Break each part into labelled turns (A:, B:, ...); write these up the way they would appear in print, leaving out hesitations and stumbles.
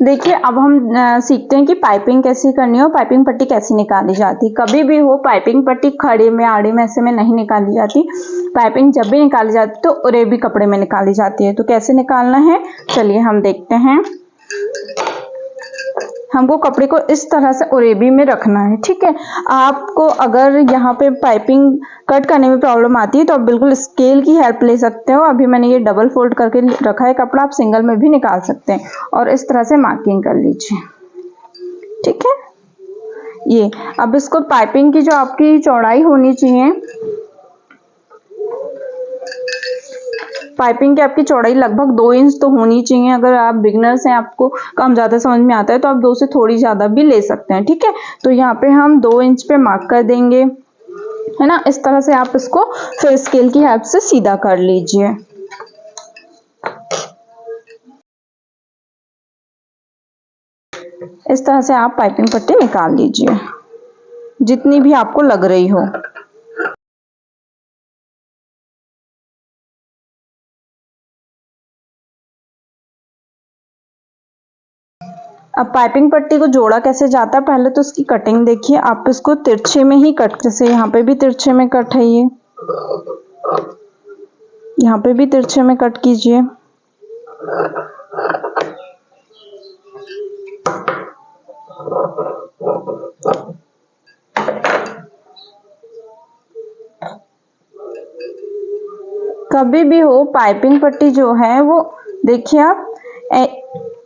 A: देखिए अब हम सीखते हैं कि पाइपिंग कैसे करनी है और पाइपिंग पट्टी कैसे निकाली जाती है। कभी भी हो पाइपिंग पट्टी खड़े में, आड़े में, ऐसे में नहीं निकाली जाती। पाइपिंग जब भी निकाली जाती तो उरेबी कपड़े में निकाली जाती है। तो कैसे निकालना है चलिए हम देखते हैं। हमको कपड़े को इस तरह से उरेबी में रखना है, ठीक है। आपको अगर यहाँ पे पाइपिंग कट करने में प्रॉब्लम आती है तो आप बिल्कुल स्केल की हेल्प ले सकते हो। अभी मैंने ये डबल फोल्ड करके रखा है कपड़ा, आप सिंगल में भी निकाल सकते हैं और इस तरह से मार्किंग कर लीजिए, ठीक है। ये अब इसको पाइपिंग की जो आपकी चौड़ाई होनी चाहिए, पाइपिंग की आपकी चौड़ाई लगभग 2 इंच तो होनी चाहिए। अगर आप बिगनर्स हैं, आपको कम ज्यादा समझ में आता है तो आप 2 से थोड़ी ज्यादा भी ले सकते हैं, ठीक है। तो यहाँ पे हम 2 इंच पे मार्क कर देंगे, है ना। इस तरह से आप इसको फिर स्केल की हेल्प से सीधा कर लीजिए। इस तरह से आप पाइपिंग पट्टी निकाल लीजिए जितनी भी आपको लग रही हो। अब पाइपिंग पट्टी को जोड़ा कैसे जाता है, पहले तो उसकी कटिंग देखिए। आप इसको तिरछे में ही कट, जैसे यहाँ पे भी तिरछे में कट है, ये यहाँ पे भी तिरछे में कट कीजिए। कभी भी हो पाइपिंग पट्टी जो है वो देखिए आप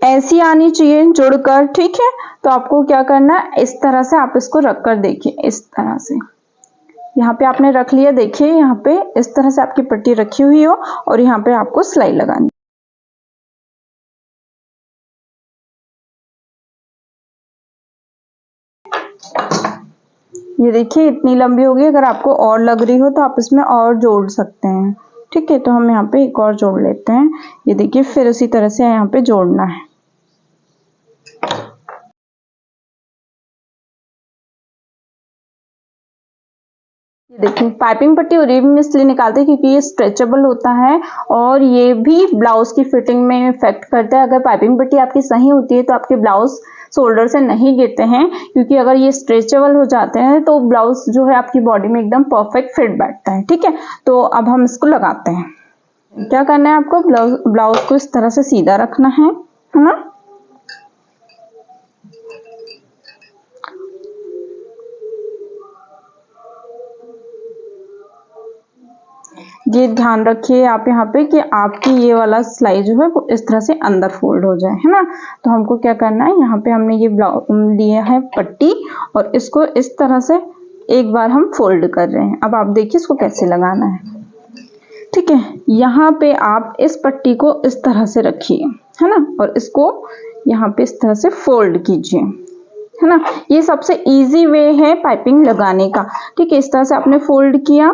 A: ऐसी आनी चाहिए जुड़कर, ठीक है। तो आपको क्या करना है, इस तरह से आप इसको रख कर देखिए, इस तरह से यहाँ पे आपने रख लिया। देखिए यहाँ पे इस तरह से आपकी पट्टी रखी हुई हो और यहाँ पे आपको सिलाई लगानी। ये देखिए इतनी लंबी होगी। अगर आपको और लग रही हो तो आप इसमें और जोड़ सकते हैं, ठीक है। तो हम यहाँ पे एक और जोड़ लेते हैं। ये देखिए फिर उसी तरह से यहाँ पे जोड़ना है। ये देखिए पाइपिंग पट्टी और रिब में इसलिए निकालते हैं क्योंकि ये स्ट्रेचेबल होता है और ये भी ब्लाउज की फिटिंग में इफेक्ट करता है। अगर पाइपिंग पट्टी आपकी सही होती है तो आपके ब्लाउज शोल्डर से नहीं गिरते हैं, क्योंकि अगर ये स्ट्रेचेबल हो जाते हैं तो ब्लाउज जो है आपकी बॉडी में एकदम परफेक्ट फिट बैठता है, ठीक है। तो अब हम इसको लगाते हैं। क्या करना है आपको, ब्लाउज को इस तरह से सीधा रखना है ना। ये ध्यान रखिए आप यहाँ पे कि आपकी ये वाला सिलाई जो है वो इस तरह से अंदर फोल्ड हो जाए, है ना। तो हमको क्या करना है, यहाँ पे हमने ये लिया है पट्टी और इसको इस तरह से एक बार हम फोल्ड कर रहे हैं। अब आप देखिए इसको कैसे लगाना है, ठीक है। यहाँ पे आप इस पट्टी को इस तरह से रखिए, है ना, और इसको यहाँ पे इस तरह से फोल्ड कीजिए, है ना। ये सबसे इजी वे है पाइपिंग लगाने का, ठीक है। इस तरह से आपने फोल्ड किया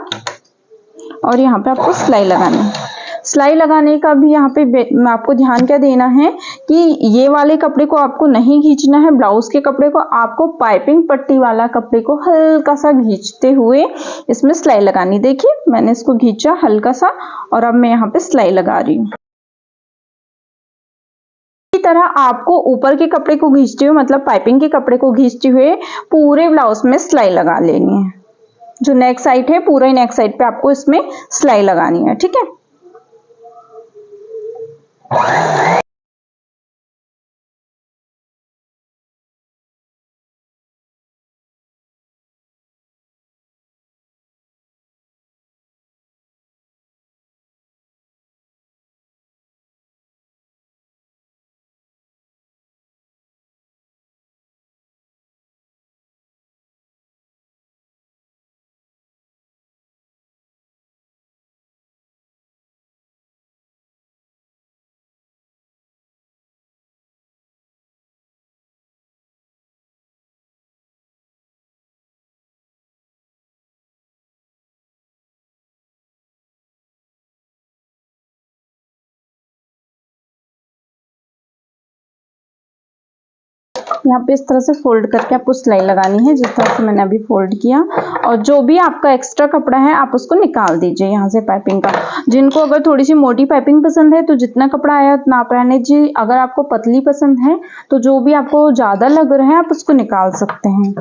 A: और यहाँ पे आपको सिलाई लगानी है। सिलाई लगाने का भी यहाँ पे आपको ध्यान क्या देना है कि ये वाले कपड़े को आपको नहीं खींचना है, ब्लाउज के कपड़े को आपको पाइपिंग पट्टी वाला कपड़े को हल्का सा खींचते हुए इसमें सिलाई लगानी। देखिए मैंने इसको खींचा हल्का सा और अब मैं यहाँ पे सिलाई लगा रही हूँ। इसी तरह आपको ऊपर के कपड़े को खींचते हुए, मतलब पाइपिंग के कपड़े को खींचते हुए पूरे ब्लाउज में सिलाई लगा लेनी है। जो नेक साइड है पूरे नेक साइड पे आपको इसमें सिलाई लगानी है, ठीक है। यहाँ पे इस तरह से फोल्ड करके आपको सिलाई लगानी है, जिस तरह से मैंने अभी फोल्ड किया। और जो भी आपका एक्स्ट्रा कपड़ा है आप उसको निकाल दीजिए यहाँ से पाइपिंग का। जिनको अगर थोड़ी सी मोटी पाइपिंग पसंद है तो जितना कपड़ा आया उतना आप रहने दीजिए। अगर आपको पतली पसंद है तो जो भी आपको ज़्यादा लग रहा है आप उसको निकाल सकते हैं।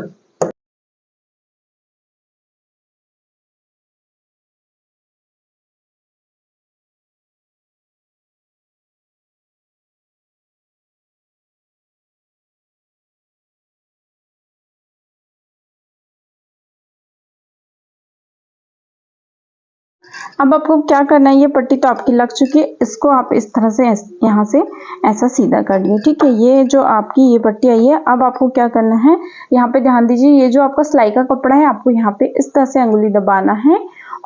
A: अब आपको क्या करना है, ये पट्टी तो आपकी लग चुकी है, इसको आप इस तरह से यहाँ से ऐसा सीधा कर लियो। ठीक है, ये जो आपकी ये पट्टी आई है, अब आपको क्या करना है, यहाँ पे ध्यान दीजिए, ये जो आपका सिलाई का कपड़ा है आपको यहाँ पे इस तरह से अंगुली दबाना है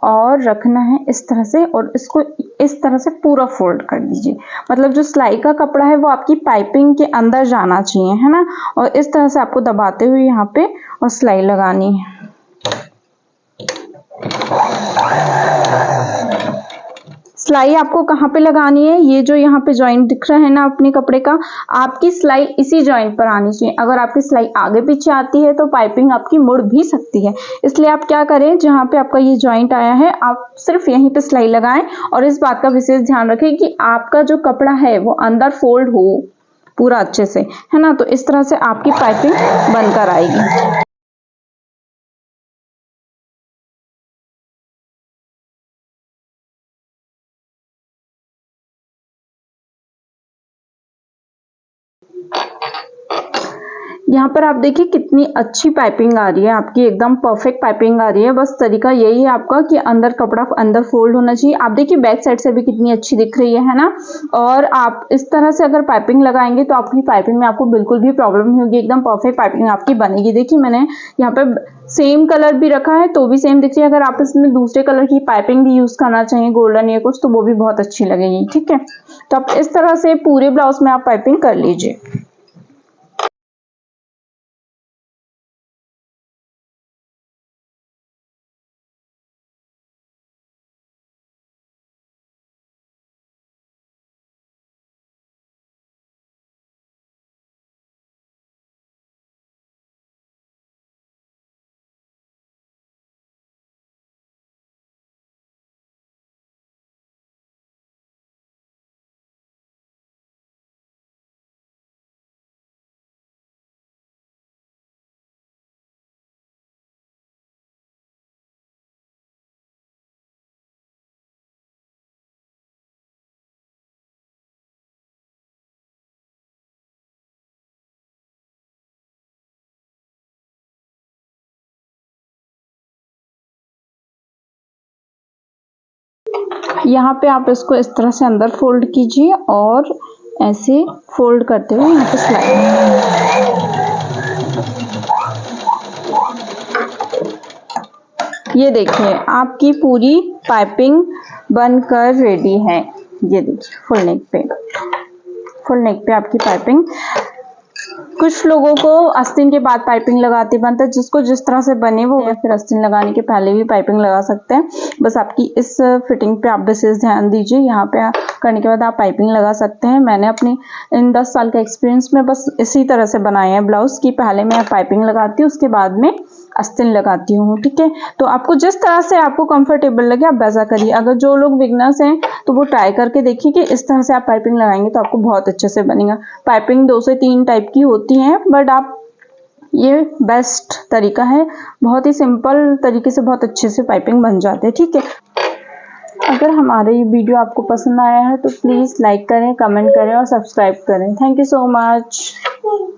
A: और रखना है इस तरह से, और इसको इस तरह से पूरा फोल्ड कर दीजिए। मतलब जो सिलाई का कपड़ा है वो आपकी पाइपिंग के अंदर जाना चाहिए, है ना। और इस तरह से आपको दबाते हुए यहाँ पे और सिलाई लगानी है। सिलाई आपको कहाँ पे लगानी है, ये जो यहाँ पे जॉइंट दिख रहा है ना अपने कपड़े का, आपकी सिलाई इसी जॉइंट पर आनी चाहिए। अगर आपकी सिलाई आगे पीछे आती है तो पाइपिंग आपकी मुड़ भी सकती है। इसलिए आप क्या करें, जहाँ पे आपका ये जॉइंट आया है आप सिर्फ यहीं पे सिलाई लगाएं। और इस बात का विशेष ध्यान रखें कि आपका जो कपड़ा है वो अंदर फोल्ड हो पूरा अच्छे से, है ना। तो इस तरह से आपकी पाइपिंग बनकर आएगी। यहाँ पर आप देखिए कितनी अच्छी पाइपिंग आ रही है आपकी, एकदम परफेक्ट पाइपिंग आ रही है। बस तरीका यही है आपका कि अंदर कपड़ा अंदर फोल्ड होना चाहिए। आप देखिए बैक साइड से भी कितनी अच्छी दिख रही है ना। और आप इस तरह से अगर पाइपिंग लगाएंगे तो आपकी पाइपिंग में आपको बिल्कुल भी प्रॉब्लम नहीं होगी, एकदम परफेक्ट पाइपिंग आपकी बनेगी। देखिए मैंने यहाँ पे सेम कलर भी रखा है तो भी सेम दिख रही है। अगर आप इसमें दूसरे कलर की पाइपिंग भी यूज करना चाहिए, गोल्डन या कुछ, तो वो भी बहुत अच्छी लगेगी। ठीक है, तो आप इस तरह से पूरे ब्लाउज में आप पाइपिंग कर लीजिए। यहाँ पे आप इसको इस तरह से अंदर फोल्ड कीजिए और ऐसे फोल्ड करते हुए यहाँ पे सिलाई। ये देखिए आपकी पूरी पाइपिंग बनकर रेडी है। ये देखिए फुल नेक पे आपकी पाइपिंग। कुछ लोगों को आस्तीन के बाद पाइपिंग लगाते बनता है, जिसको जिस तरह से बने वो, या फिर आस्तीन लगाने के पहले भी पाइपिंग लगा सकते हैं। बस आपकी इस फिटिंग पे आप विशेष ध्यान दीजिए। यहाँ पे करने के बाद आप पाइपिंग लगा सकते हैं। मैंने अपनी इन 10 साल के एक्सपीरियंस में बस इसी तरह से बनाए हैं ब्लाउज की, पहले मैं पाइपिंग लगाती हूँ उसके बाद में आस्तीन लगाती हूँ। ठीक है, तो आपको जिस तरह से आपको कंफर्टेबल लगे आप वैसा करिए। अगर जो लोग बिगनर्स हैं तो वो ट्राई करके देखिए कि इस तरह से आप पाइपिंग लगाएंगे तो आपको बहुत अच्छे से बनेगा। पाइपिंग 2 से 3 टाइप की होती हैं, बट आप ये बेस्ट तरीका है, बहुत ही सिंपल तरीके से बहुत अच्छे से पाइपिंग बन जाते हैं। ठीक है, अगर हमारा ये वीडियो आपको पसंद आया है तो प्लीज़ लाइक करें, कमेंट करें और सब्सक्राइब करें। Thank you so much.